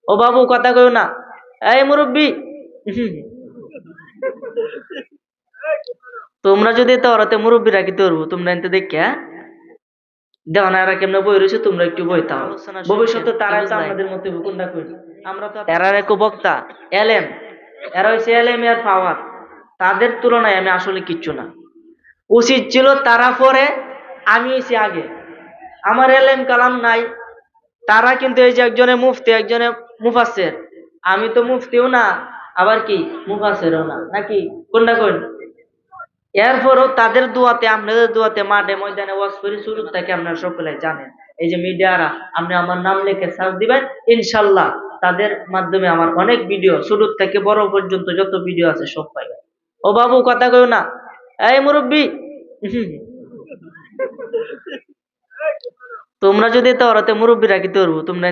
ও বাবু কথা কইও না, এই মুরব্বি। তোমরা যদি তোরাতে মুরব্বী রাখি ধরবো, তোমরা এনতে দেখে দেখো না এরা কেমনে বই রয়েছে, তোমরা একটু বই তাও। ভবিষ্যতে তারাই তো আমাদের মধ্যে কোনটা করি, আমরা তো এরা এক বক্তা এলএম, এরা হচ্ছে এলএম এর পাওয়ার, তাদের তুলনায় আমি আসলে কিচ্ছু না। উচিত ছিল তারা পরে, আমি হয়েছি আগে। আমার এলএম কালাম নাই, তারা কিন্তু এই যে একজনে মুফতি একজনে মুফাসসির, আমি তো মুফতিও না আবার কি মুফাসসিরও না, নাকি কোনটা কোন। এরপরও তাদের দোয়াতে আপনাদের দোয়াতে মাঠে ময়দানে ওয়াজ করি শুরু থেকে, আপনারা সকলে জানেন। এই যে মিডিয়ারা, আপনি আমার নাম লিখে সার্চ দিবেন, ইনশাল্লাহ তাদের মাধ্যমে আমার অনেক ভিডিও ছোট থেকে বড় পর্যন্ত যত ভিডিও আছে সব পাইবেন। ও বাবু কথা কইও না, এই মুরব্বি। তোমরা যদি তোরাতে মুরব্বী রাখি ধরবো, তোমরা